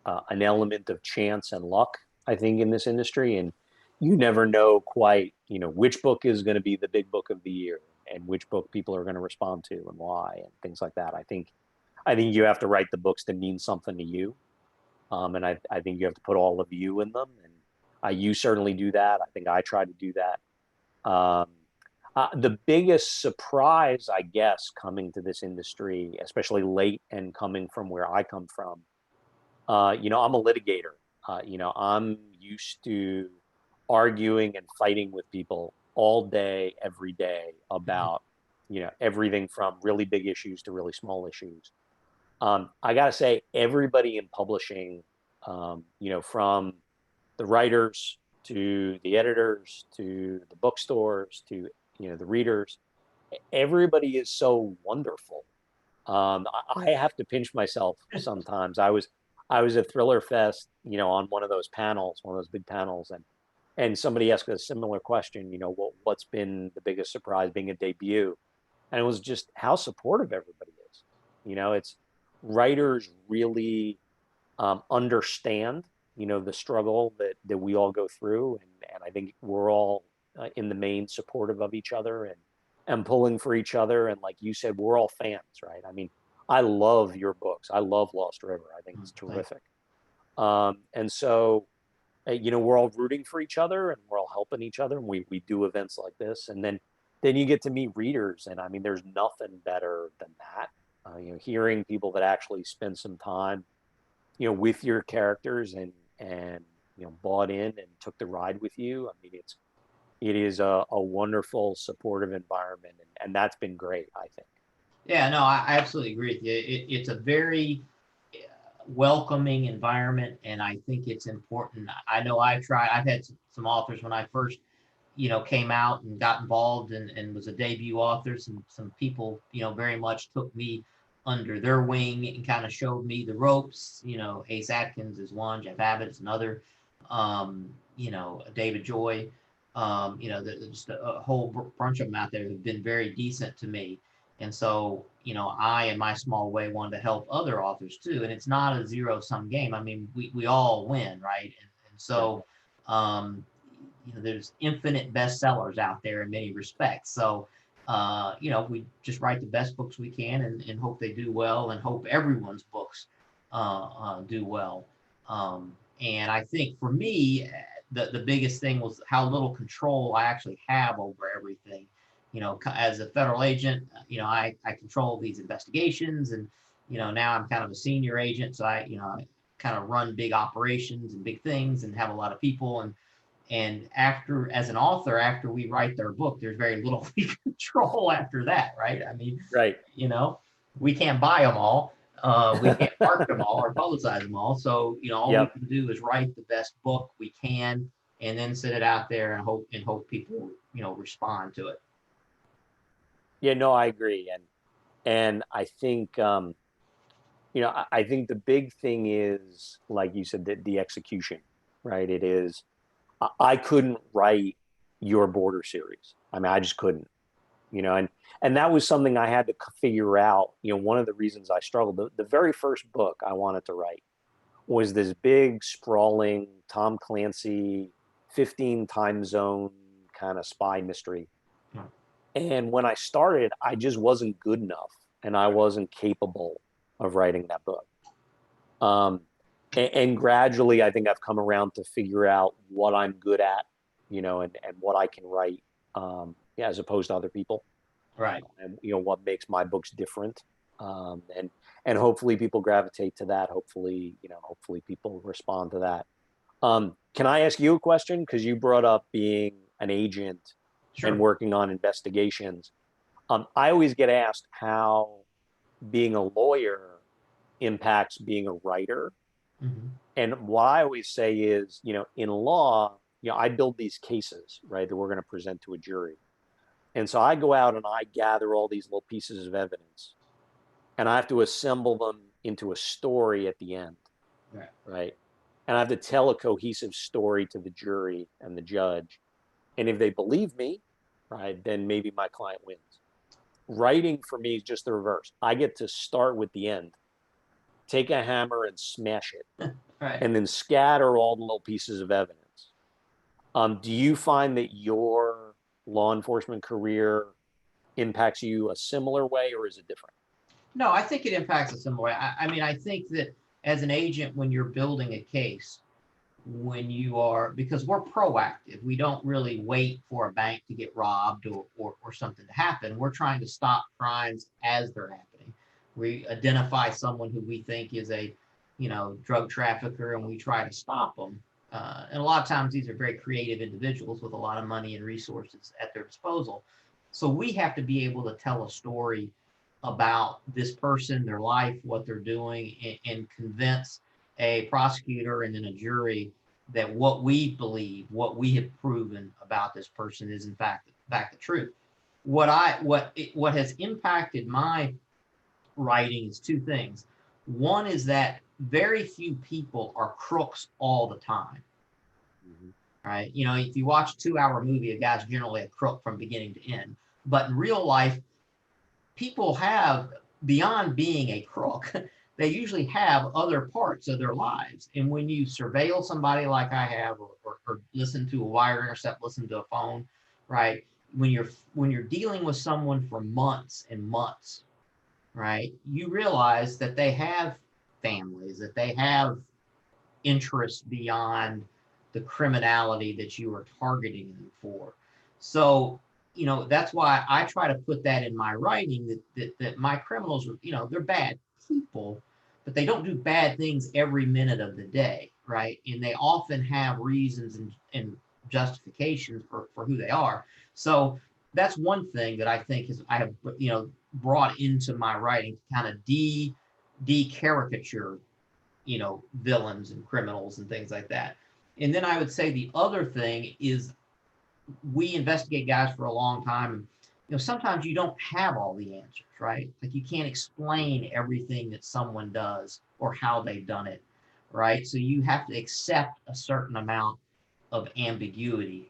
an element of chance and luck, I think, in this industry, and you never know quite, which book is going to be the big book of the year and which book people are going to respond to and why and things like that. I think you have to write the books that mean something to you, and I think you have to put all of you in them, and you certainly do that. I think I try to do that. The biggest surprise, I guess, coming to this industry, especially late and coming from where I come from, I'm a litigator. I'm used to arguing and fighting with people all day, every day about, everything from really big issues to really small issues. I got to say, everybody in publishing, from the writers to the editors to the bookstores to the readers, everybody is so wonderful. I have to pinch myself sometimes. I was at Thriller Fest, on one of those big panels, and somebody asked a similar question, what's been the biggest surprise being a debut? And it was just how supportive everybody is. It's writers really understand, the struggle that we all go through, and I think we're all in the main supportive of each other and pulling for each other. And like you said, we're all fans, right? I mean, I love your books. I love Lost River. I think it's terrific. And so, we're all rooting for each other and we're all helping each other. And we do events like this. And then you get to meet readers. And I mean, there's nothing better than that. Hearing people that actually spend some time, with your characters and bought in and took the ride with you. I mean, it is a wonderful, supportive environment, and that's been great, I think. Yeah, no, I absolutely agree with you. It's a very welcoming environment, and I think it's important. I know I've had some authors when I first, came out and got involved and was a debut author. Some people, very much took me under their wing and kind of showed me the ropes. Ace Atkins is one, Jeff Abbott is another, David Joy. Just a whole bunch of them out there who've been very decent to me. And so, I, in my small way, wanted to help other authors too. And it's not a zero-sum game. I mean, we all win, right? And so, there's infinite bestsellers out there in many respects. So, we just write the best books we can and hope they do well and hope everyone's books do well. And I think for me, the biggest thing was how little control I actually have over everything. As a federal agent, I control these investigations, and now I'm kind of a senior agent, so I kind of run big operations and big things and have a lot of people, and as an author, after we write their book, there's very little we control after that, right? I mean, right. We can't buy them all. We can't market them all or publicize them all. So, all we can do is write the best book we can and then sit it out there and hope people, respond to it. Yeah, no, I agree. And I think, I think the big thing is, like you said, the execution, right? It is, I couldn't write your Border series. I mean, I just couldn't, and that was something I had to figure out. One of the reasons I struggled, the very first book I wanted to write was this big, sprawling Tom Clancy, 15 time zone kind of spy mystery. And when I started, I just wasn't good enough and I wasn't capable of writing that book. And gradually, I think I've come around to figure out what I'm good at, and what I can write, as opposed to other people. Right. And, what makes my books different. And hopefully people gravitate to that. Hopefully people respond to that. Can I ask you a question? Because you brought up being an agent. Sure. And working on investigations. I always get asked how being a lawyer impacts being a writer. Mm-hmm. And what I always say is, in law, I build these cases, right, that we're going to present to a jury. And so I go out and I gather all these little pieces of evidence, and I have to assemble them into a story at the end, right? And I have to tell a cohesive story to the jury and the judge. And if they believe me, right, then maybe my client wins. Writing for me is just the reverse. I get to start with the end, take a hammer and smash it, Right. and then scatter all the little pieces of evidence. Do you find that your law enforcement career impacts you a similar way, or is it different? No, I think it impacts a similar way. I mean, I think that as an agent, when you're building a case, because we're proactive, we don't really wait for a bank to get robbed or something to happen. We're trying to stop crimes as they're happening. We identify someone who we think is a, drug trafficker, and we try to stop them. And a lot of times these are very creative individuals with a lot of money and resources at their disposal. So we have to be able to tell a story about this person, their life, what they're doing, and convince a prosecutor and then a jury that what we believe, what we have proven about this person is in fact the truth. What has impacted my writing is two things. One is that very few people are crooks all the time. Right? If you watch a 2-hour movie, a guy's generally a crook from beginning to end. But in real life, people have, beyond being a crook, they usually have other parts of their lives. And when you surveil somebody like I have, or listen to a wire intercept, listen to a phone, right? When you're dealing with someone for months and months, right? You realize that they have families, that they have interests beyond the criminality that you are targeting them for. So, that's why I try to put that in my writing, that my criminals are, they're bad people, but they don't do bad things every minute of the day, right? And they often have reasons and justifications for who they are. So that's one thing that I think I have, brought into my writing to kind of de-caricature, villains and criminals and things like that. And then I would say the other thing is, we investigate guys for a long time. And, sometimes you don't have all the answers, right? Like, you can't explain everything that someone does or how they've done it, right? So you have to accept a certain amount of ambiguity.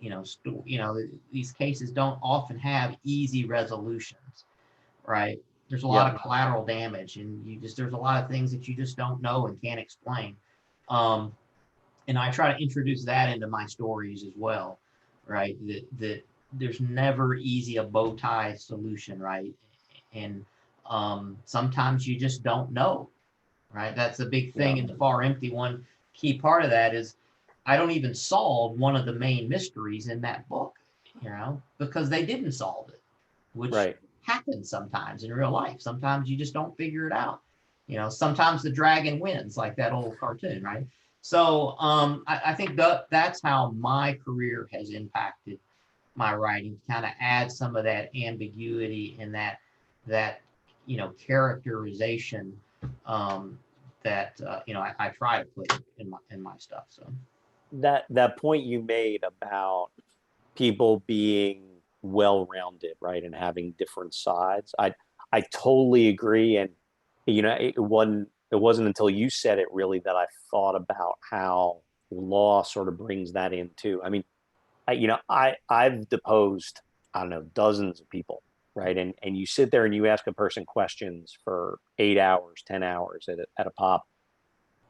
These cases don't often have easy resolutions, right? There's a lot of collateral damage, and there's a lot of things that you just don't know and can't explain. And I try to introduce that into my stories as well, right? That there's never easy a bow tie solution, right? And sometimes you just don't know, right? That's a big thing in the Far Empty. One key part of that is I don't even solve one of the main mysteries in that book, because they didn't solve it, which happens sometimes in real life. Sometimes you just don't figure it out. Sometimes the dragon wins, like that old cartoon, right? So I think that's how my career has impacted my writing, to kind of add some of that ambiguity and that characterization that I try to put in my stuff. So that point you made about people being well-rounded, right, and having different sides, I totally agree. And it wasn't until you said it really that I thought about how law sort of brings that in too. I mean, I've deposed, I don't know, dozens of people, right? And you sit there and you ask a person questions for 8 hours, 10 hours at a pop.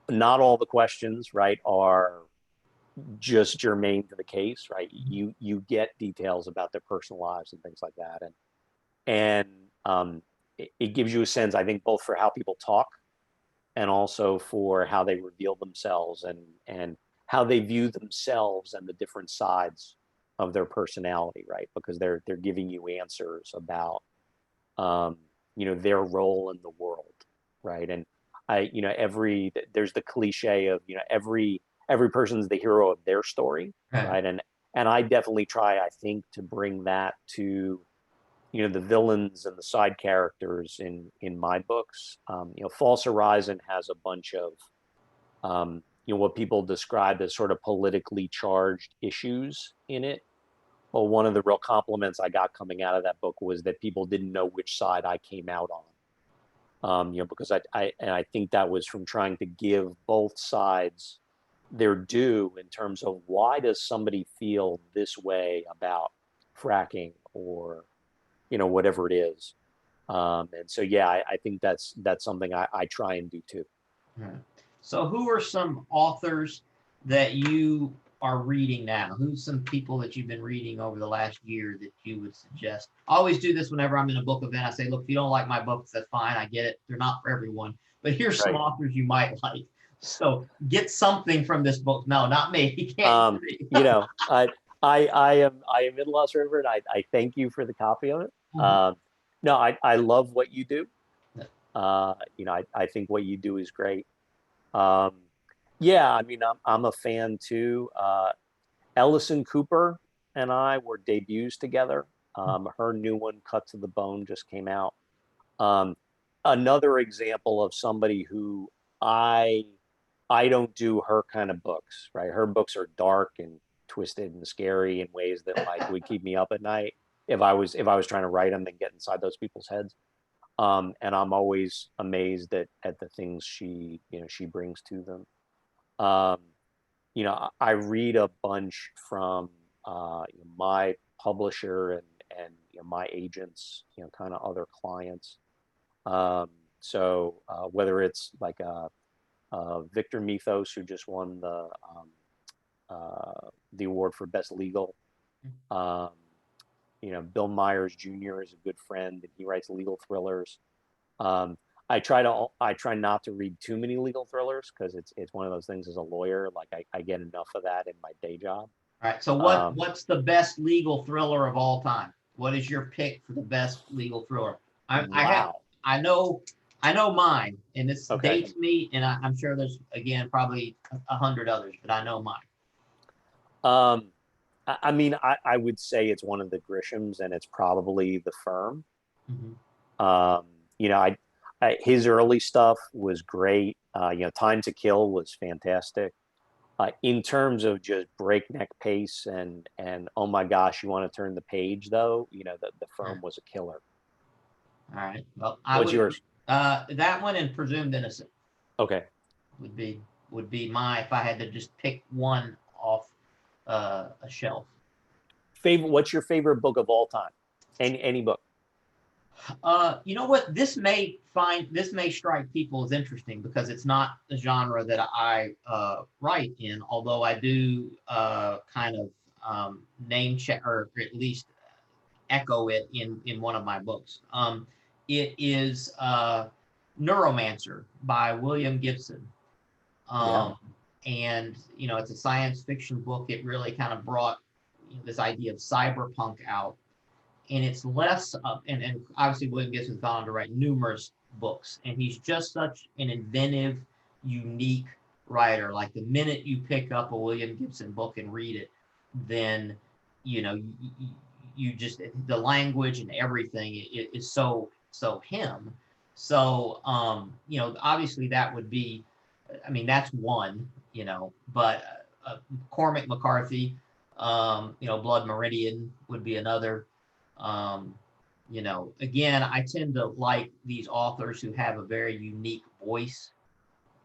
Not all the questions, right, are just germane to the case, right? You get details about their personal lives and things like that. And it gives you a sense, I think, both for how people talk and also for how they reveal themselves and how they view themselves and the different sides of their personality, right? Because they're giving you answers about their role in the world, right? And there's the cliche of every person's the hero of their story, right? And I definitely try, I think, to bring that to the villains and the side characters in my books. False Horizon has a bunch of what people describe as sort of politically charged issues in it. Well, one of the real compliments I got coming out of that book was that people didn't know which side I came out on. Because I think that was from trying to give both sides their due in terms of why does somebody feel this way about fracking or, whatever it is. And so, yeah, I think that's something I try and do too. Right. So who are some authors that you are reading now? Who's some people that you've been reading over the last year that you would suggest? I always do this whenever I'm in a book event. I say, look, if you don't like my books, that's fine. I get it. They're not for everyone. But here's some authors you might like. So get something from this book. No, not me. You can't. I am in Lost River, and I thank you for the copy of it. No, I love what you do. I think what you do is great. Yeah, I mean, I'm a fan too. Ellison Cooper and I were debuts together. Her new one, Cut to the Bone, just came out. Another example of somebody who I don't do her kind of books, right? Her books are dark and twisted and scary in ways that like would keep me up at night if I was trying to write them and get inside those people's heads. And I'm always amazed at the things she brings to them. I read a bunch from my publisher and my agents, kind of other clients. So whether it's like Victor Mythos, who just won the award for best legal. Bill Myers Jr. is a good friend, and he writes legal thrillers. I try not to read too many legal thrillers because it's one of those things as a lawyer, like I get enough of that in my day job. All right. So what's the best legal thriller of all time? What is your pick for the best legal thriller? I know mine, and this dates me, and I'm sure there's again probably 100 others, but I know mine. I mean, I would say it's one of the Grishams, and it's probably The Firm. His early stuff was great. Time to Kill was fantastic. In terms of just breakneck pace and oh my gosh, you want to turn the page though, the Firm was a killer. All right. Well, what's yours? That one and Presumed Innocent. Okay. Would be my, if I had to just pick one off a shelf. What's your favorite book of all time? Any book? You know what? This may strike people as interesting because it's not the genre that I write in, although I do kind of name check or at least echo it in one of my books. It is Neuromancer by William Gibson. And, it's a science fiction book. It really kind of brought this idea of cyberpunk out. And it's less, and obviously William Gibson's gone on to write numerous books. And he's just such an inventive, unique writer. Like the minute you pick up a William Gibson book and read it, then, you just, the language and everything is so him. So, obviously that would be, that's one, but Cormac McCarthy, Blood Meridian would be another. Again, I tend to like these authors who have a very unique voice,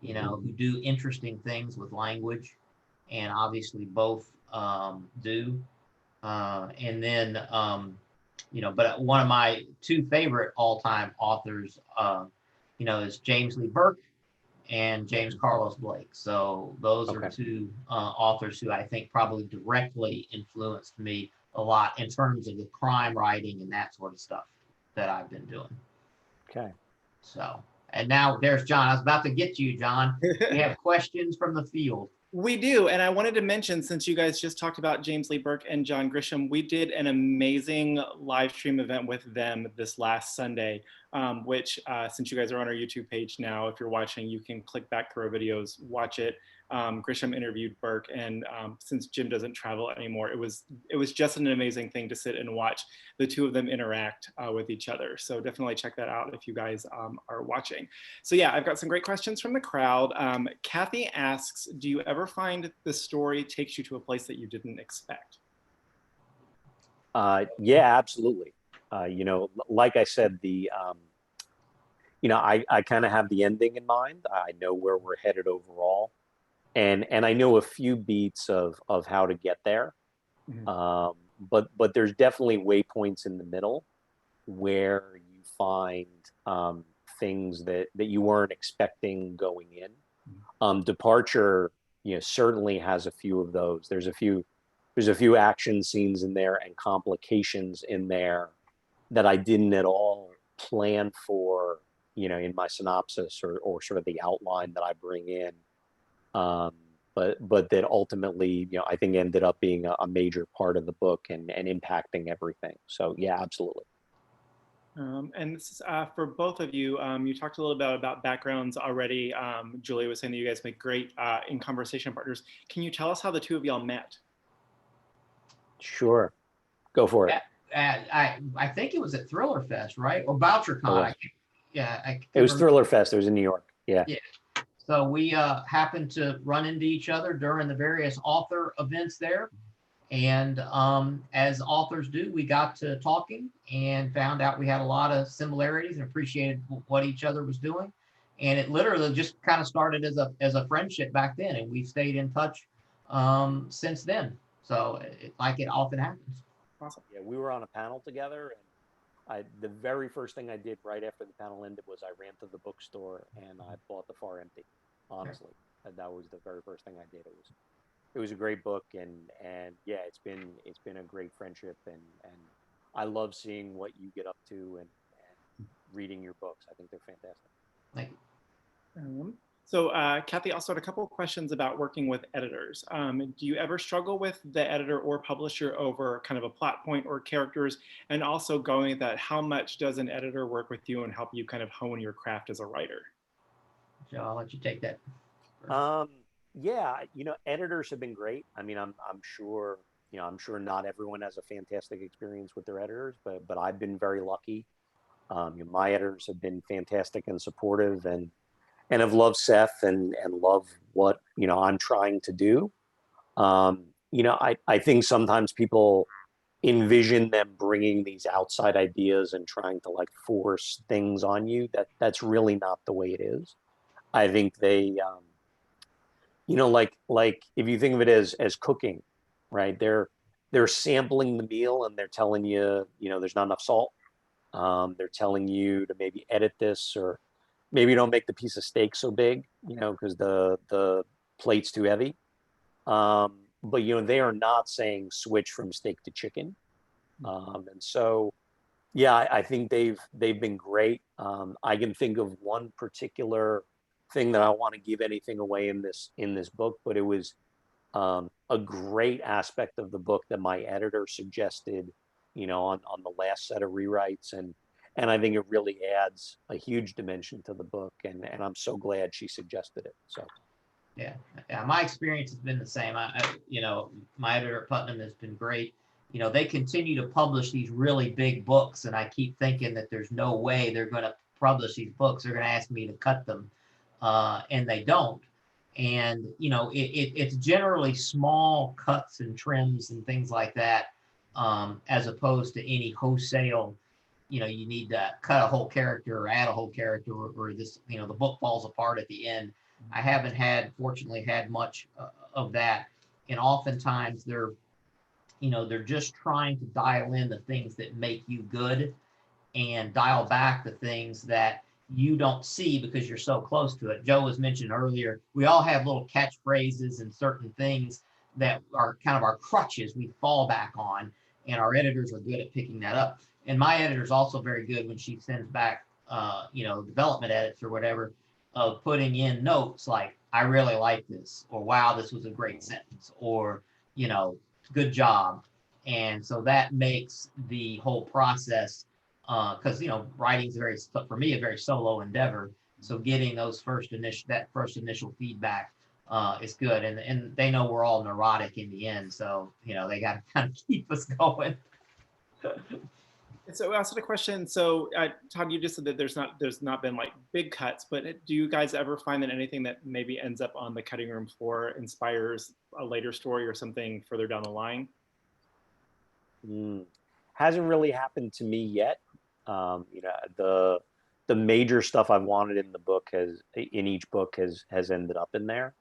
who do interesting things with language, and obviously both do. And then, but one of my two favorite all-time authors, is James Lee Burke and James Carlos Blake. So those are two authors who I think probably directly influenced me a lot in terms of the crime writing and that sort of stuff that I've been doing. Okay. So, and now there's John. I was about to get to you, John. We have questions from the field. We do, and I wanted to mention, since you guys just talked about James Lee Burke and John Grisham, we did an amazing live stream event with them this last Sunday. which since you guys are on our YouTube page now, if you're watching, you can click back through our videos, watch it. Grisham interviewed Burke, and since Jim doesn't travel anymore, it was just an amazing thing to sit and watch the two of them interact with each other. So definitely check that out if you guys are watching. So yeah, I've got some great questions from the crowd. Kathy asks, do you ever find the story takes you to a place that you didn't expect? Yeah, absolutely. You know, like I said, you know, I kind of have the ending in mind. I know where we're headed overall. And I know a few beats of how to get there. Mhm. But there's definitely waypoints in the middle where you find things that you weren't expecting going in. Departure, you know, certainly has a few of those. There's a few action scenes in there and complications in there that I didn't at all plan for, you know, in my synopsis or sort of the outline that I bring in. But that ultimately, you know, I think ended up being a major part of the book and impacting everything. So yeah, absolutely. And this is for both of you. You talked a little bit about backgrounds already. Julia was saying that you guys make great in conversation partners. Can you tell us how the two of y'all met? Sure, go for it. I think it was at Thriller Fest, right? Or BoucherCon. It was Thriller Fest. It was in New York. Yeah. Yeah. So we happened to run into each other during the various author events there. And as authors do, we got to talking and found out we had a lot of similarities and appreciated what each other was doing. And it literally just kind of started as a friendship back then. And we've stayed in touch since then. So like it often happens. Awesome. Yeah, we were on a panel together, and the very first thing I did right after the panel ended was I ran to the bookstore and I bought The Far Empty. Honestly, that was the very first thing I did. It was a great book, and yeah, it's been a great friendship, and I love seeing what you get up to and reading your books. I think they're fantastic. Thank you. So Kathy also had a couple of questions about working with editors. Do you ever struggle with the editor or publisher over kind of a plot point or characters? And also going at that, how much does an editor work with you and help you kind of hone your craft as a writer? So I'll let you take that. Yeah, you know, editors have been great. I mean, I'm sure, you know, I'm sure not everyone has a fantastic experience with their editors, but I've been very lucky. You know, my editors have been fantastic and supportive, and have loved Seth and love what, you know, I'm trying to do. You know, I think sometimes people envision them bringing these outside ideas and trying to like force things on you. That's really not the way it is. I think they, you know, like if you think of it as cooking, right? They're sampling the meal and they're telling you, you know, there's not enough salt. They're telling you to maybe edit this, or maybe don't make the piece of steak so big, you know, because the plate's too heavy. But you know, they are not saying switch from steak to chicken. And so, yeah, I think they've been great. I can think of one particular thing that I want to give anything away in this book, but it was a great aspect of the book that my editor suggested, you know, on the last set of rewrites, and I think it really adds a huge dimension to the book, and I'm so glad she suggested it. So Yeah, my experience has been the same. You know, my editor at Putnam has been great. You know, they continue to publish these really big books, and I keep thinking that there's no way they're going to publish these books. They're going to ask me to cut them, and they don't. And you know, it's generally small cuts and trims and things like that, as opposed to any wholesale. You know, you need to cut a whole character or add a whole character, or this, you know, the book falls apart at the end. I haven't fortunately had much of that. And oftentimes they're, you know, they're just trying to dial in the things that make you good and dial back the things that you don't see because you're so close to it. Joe was mentioned earlier, we all have little catchphrases and certain things that are kind of our crutches we fall back on, and our editors are good at picking that up. And my editor is also very good when she sends back, you know, development edits or whatever, of putting in notes like, I really like this, or wow, this was a great sentence, or, you know, good job. And so that makes the whole process because writing's for me a very solo endeavor. So getting those first initial feedback is good, and they know we're all neurotic in the end, so they got to kind of keep us going. So I also had a question. So Todd, you just said that there's not been like big cuts, but do you guys ever find that anything that maybe ends up on the cutting room floor inspires a later story or something further down the line? Hasn't really happened to me yet. The major stuff I've wanted in each book has ended up in there.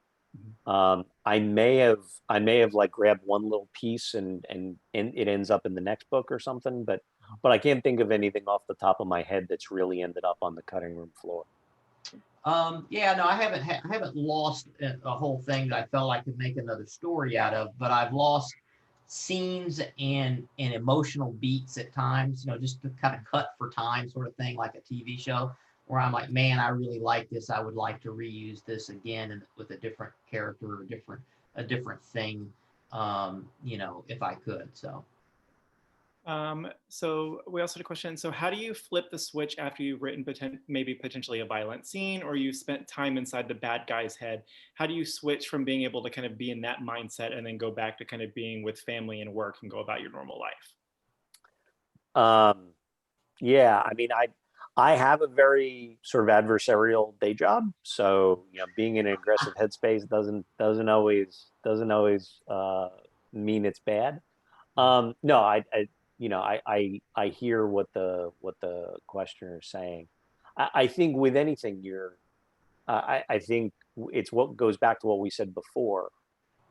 I may have like grabbed one little piece and it ends up in the next book or something, but I can't think of anything off the top of my head that's really ended up on the cutting room floor. Yeah, no, I haven't lost a whole thing that I felt I could make another story out of, but I've lost scenes and emotional beats at times, just to kind of cut for time sort of thing, like a TV show, where I'm like, man, I really like this. I would like to reuse this again and with a different character or a different thing, if I could. So we also had a question. So how do you flip the switch after you've written maybe potentially a violent scene, or you spent time inside the bad guy's head? How do you switch from being able to kind of be in that mindset and then go back to kind of being with family and work and go about your normal life? Yeah, I mean, I have a very sort of adversarial day job, so being in an aggressive headspace doesn't always mean it's bad. No, I hear what the questioner is saying. I think with anything, I think it's what goes back to what we said before.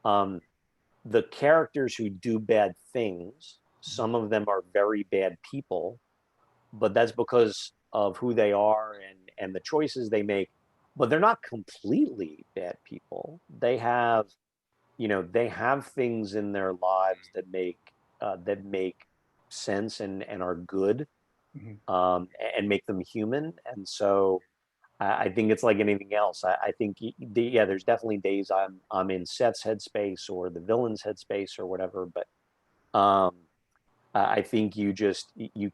The characters who do bad things, some of them are very bad people, but that's because of who they are and the choices they make. But they're not completely bad people. They have things in their lives that make sense and are good, and make them human. And so I think it's like anything else. I think there's definitely days I'm in Seth's headspace or the villain's headspace or whatever, but I think you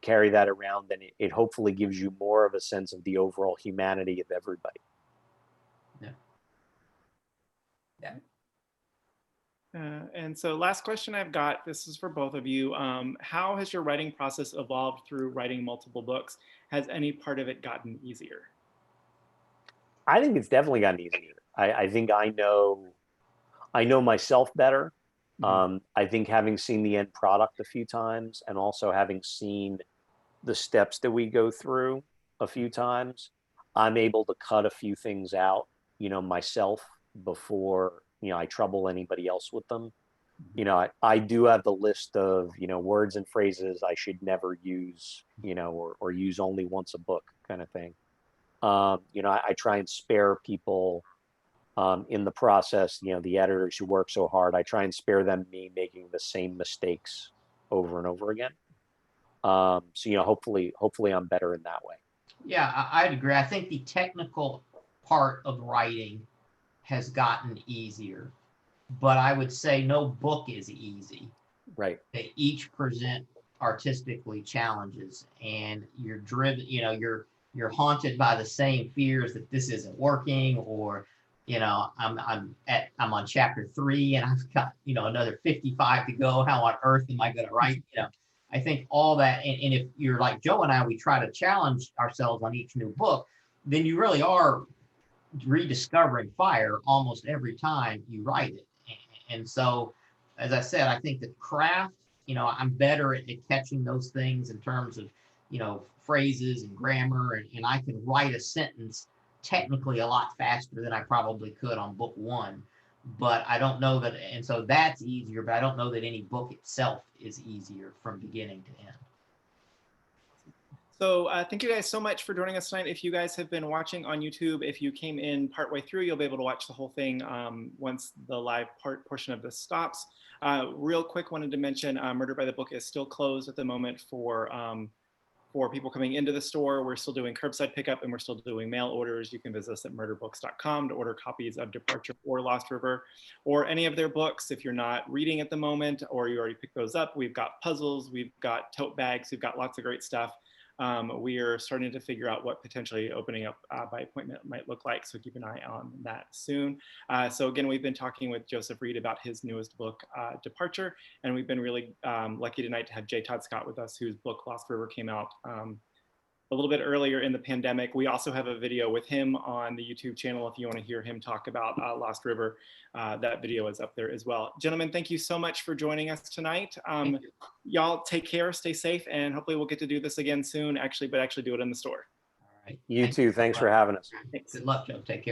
carry that around, and it hopefully gives you more of a sense of the overall humanity of everybody. Yeah. And so last question I've got, this is for both of you. How has your writing process evolved through writing multiple books? Has any part of it gotten easier? I think it's definitely gotten easier. I think I know myself better. I think having seen the end product a few times and also having seen the steps that we go through a few times, I'm able to cut a few things out, myself before, I trouble anybody else with them. I do have the list of, words and phrases I should never use, or use only once a book kind of thing. I try and spare people in the process, the editors who work so hard. I try and spare them me making the same mistakes over and over again. So, hopefully I'm better in that way. Yeah, I'd agree. I think the technical part of writing has gotten easier, but I would say no book is easy. Right. They each present artistically challenges, and you're driven, you're haunted by the same fears that this isn't working, or I'm on chapter 3 and I've got another 55 to go. How on earth am I going to write? I think all that, and if you're like Joe and I, we try to challenge ourselves on each new book, then you really are rediscovering fire almost every time you write it. And so, as I said, I think that craft, I'm better at catching those things in terms of, phrases and grammar, and I can write a sentence technically a lot faster than I probably could on book 1. But I don't know that, and so that's easier, but I don't know that any book itself is easier from beginning to end. So thank you guys so much for joining us tonight. If you guys have been watching on YouTube, if you came in partway through, you'll be able to watch the whole thing once the live portion of this stops. Real quick, wanted to mention Murder by the Book is still closed at the moment for people coming into the store. We're still doing curbside pickup and we're still doing mail orders. You can visit us at murderbooks.com to order copies of Departure or Lost River or any of their books. If you're not reading at the moment or you already picked those up, we've got puzzles, we've got tote bags, we've got lots of great stuff. we are starting to figure out what potentially opening up by appointment might look like. So keep an eye on that soon. So again, we've been talking with Joseph Reid about his newest book, Departure, and we've been really lucky tonight to have Todd Scott with us, whose book Lost River came out a little bit earlier in the pandemic. We also have a video with him on the YouTube channel if you want to hear him talk about Lost River. That video is up there as well. Gentlemen, thank you so much for joining us tonight. Y'all take care, stay safe, and hopefully we'll get to do this again soon, but actually do it in the store. All right. You too. Thanks for having us. Good luck, Joe. Take care.